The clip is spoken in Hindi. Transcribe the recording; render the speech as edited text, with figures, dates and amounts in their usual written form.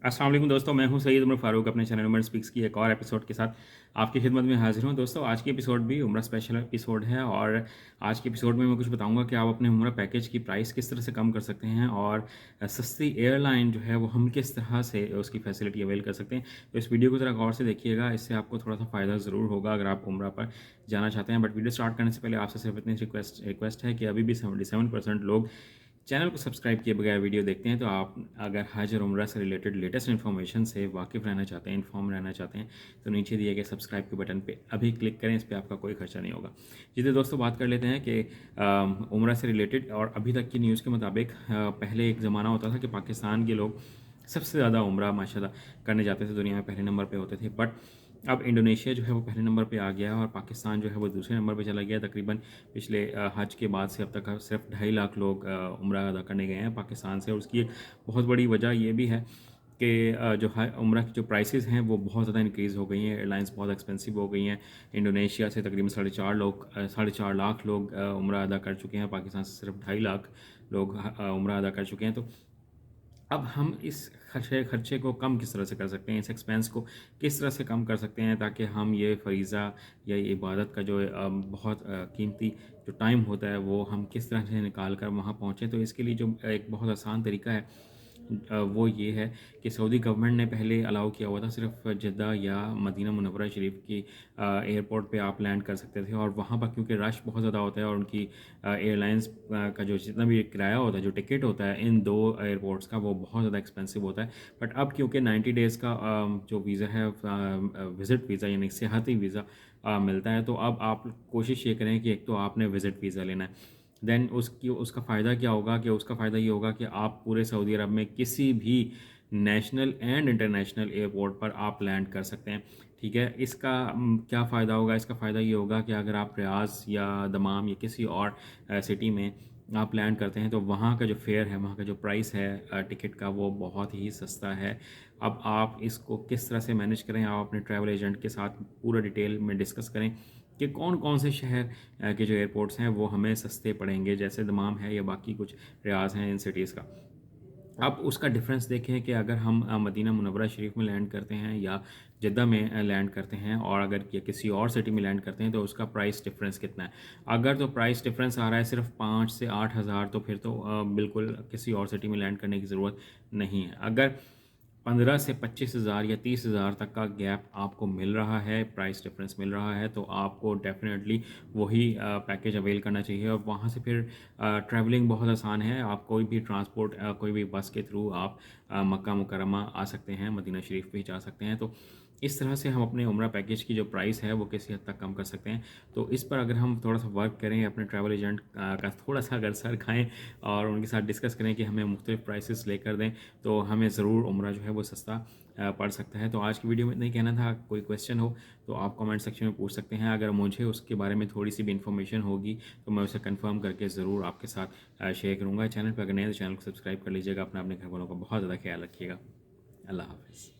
अस्सलाम वालेकुम दोस्तों, मैं हूं सैयद उमर फ़ारूक अपने चैनल उमर स्पीक्स की एक और एपिसोड के साथ आपकी खिदमत में हाज़िर हूं। दोस्तों, आज की एपिसोड भी उम्रा स्पेशल एपिसोड है और आज की एपिसोड में मैं कुछ बताऊंगा कि आप अपने उम्रा पैकेज की प्राइस किस तरह से कम कर सकते हैं और सस्ती एयरलाइन जो है वो हम किस तरह से उसकी फैसिलिटी अवेल कर सकते हैं। तो इस वीडियो को ज़रा गौर से देखिएगा, इससे आपको थोड़ा सा फ़ायदा ज़रूर होगा अगर आप उम्रा पर जाना चाहते हैं। बट वीडियो स्टार्ट करने से पहले आपसे सिर्फ इतनी रिक्वेस्ट है कि अभी भी 77% लोग चैनल को सब्सक्राइब किए बगैर वीडियो देखते हैं। तो आप अगर हज और उम्रा से रिलेटेड लेटेस्ट इन्फॉर्मेशन से वाकिफ़ रहना चाहते हैं, इन्फॉर्म रहना चाहते हैं, तो नीचे दिए गए सब्सक्राइब के बटन पे अभी क्लिक करें। इस पर आपका कोई खर्चा नहीं होगा। जितने दोस्तों बात कर लेते हैं कि उम्रा से रिलेटेड और अभी तक की न्यूज़ के मुताबिक पहले एक ज़माना होता था कि पाकिस्तान के लोग सबसे ज़्यादा उम्रा माशाल्लाह करने जाते थे, दुनिया में पहले नंबर पे होते थे। बट अब इंडोनेशिया जो है वो पहले नंबर पे आ गया है और पाकिस्तान जो है वो दूसरे नंबर पे चला गया। तकरीबन पिछले हज के बाद से अब तक सिर्फ 2.5 लाख लोग उम्रा अदा करने गए हैं पाकिस्तान से। और उसकी एक बहुत बड़ी वजह ये भी है कि जो उम्रा की जो प्राइसेस हैं वो बहुत ज़्यादा इंक्रीज़ हो गई हैं, एयरलाइंस बहुत एक्सपेंसिव हो गई हैं। इंडोनेशिया से तकरीबन 4.5 लाख लोग उम्रा अदा कर चुके हैं, पाकिस्तान से सिर्फ 2.5 लाख लोग उम्रा अदा कर चुके हैं। तो अब हम इस खर्चे को कम किस तरह से कर सकते हैं, इस एक्सपेंस को किस तरह से कम कर सकते हैं ताकि हम ये फ़रीज़ा या ये इबादत का जो बहुत कीमती जो टाइम होता है वो हम किस तरह से निकाल कर वहाँ पहुँचें। तो इसके लिए जो एक बहुत आसान तरीका है वो ये है कि सऊदी गवर्नमेंट ने पहले अलाउ किया हुआ था सिर्फ जद्दा या मदीना मुनव्वरा शरीफ की एयरपोर्ट पे आप लैंड कर सकते थे। और वहाँ पर क्योंकि रश बहुत ज़्यादा होता है और उनकी एयरलाइंस का जो जितना भी किराया होता है, जो टिकट होता है इन दो एयरपोर्ट्स का, वो बहुत ज़्यादा एक्सपेंसिव होता है। बट अब क्योंकि 90 डेज़ का जो वीज़ा है, विज़िट वीज़ा यानी सियाहती वीज़ा मिलता है, तो अब आप कोशिश ये करें कि एक तो आपने विज़िट वीज़ा लेना है। देन उसका फ़ायदा क्या होगा कि उसका फ़ायदा ये होगा कि आप पूरे सऊदी अरब में किसी भी नेशनल एंड इंटरनेशनल एयरपोर्ट पर आप लैंड कर सकते हैं। ठीक है, इसका क्या फ़ायदा होगा? इसका फ़ायदा ये होगा कि अगर आप रियाज या दमाम या किसी और सिटी में आप लैंड करते हैं तो वहाँ का जो फेयर है, वहाँ का जो प्राइस है टिकट का, वो बहुत ही सस्ता है। अब आप इसको किस तरह से मैनेज करें, आप अपने ट्रैवल एजेंट के साथ पूरा डिटेल में डिस्कस करें कि कौन कौन से शहर के जो एयरपोर्ट्स हैं वो हमें सस्ते पड़ेंगे, जैसे दमाम है या बाकी कुछ रियाज हैं इन सिटीज़ का। अब उसका डिफरेंस देखें कि अगर हम मदीना मुनव्वरा शरीफ में लैंड करते हैं या जद्दा में लैंड करते हैं और अगर किसी और सिटी में लैंड करते हैं तो उसका प्राइस डिफरेंस कितना है। अगर तो प्राइस डिफरेंस आ रहा है सिर्फ 5 से 8 हज़ार, तो फिर तो बिल्कुल किसी और सिटी में लैंड करने की ज़रूरत नहीं है। अगर 15 से 25 हज़ार या 30 हज़ार तक का गैप आपको मिल रहा है, प्राइस डिफरेंस मिल रहा है, तो आपको डेफिनेटली वही पैकेज अवेल करना चाहिए। और वहाँ से फिर ट्रैवलिंग बहुत आसान है। आप कोई भी ट्रांसपोर्ट, कोई भी बस के थ्रू आप मक्का मुकर्रमा आ सकते हैं, मदीना शरीफ भी जा सकते हैं। तो इस तरह से हम अपने उम्रा पैकेज की जो प्राइस है वो किसी हद तक कम कर सकते हैं। तो इस पर अगर हम थोड़ा सा वर्क करें, अपने ट्रैवल एजेंट का थोड़ा सा अगर सर खाएँ और उनके साथ डिस्कस करें कि हमें मुख्तलिफ प्राइसेस लेकर दें, तो हमें ज़रूर उम्रा जो है वो सस्ता पड़ सकता है। तो आज की वीडियो में इतना ही कहना था। कोई क्वेश्चन हो तो आप कमेंट सेक्शन में पूछ सकते हैं। अगर मुझे उसके बारे में थोड़ी सी भी इन्फॉर्मेशन होगी तो मैं उसे कंफर्म करके ज़रूर आपके साथ शेयर करूँगा। चैनल पर अगर नए तो चैनल को सब्सक्राइब कर लीजिएगा। अपने घर वालों का बहुत ज़्यादा ख्याल रखिएगा। अल्लाह हाफ़िज़।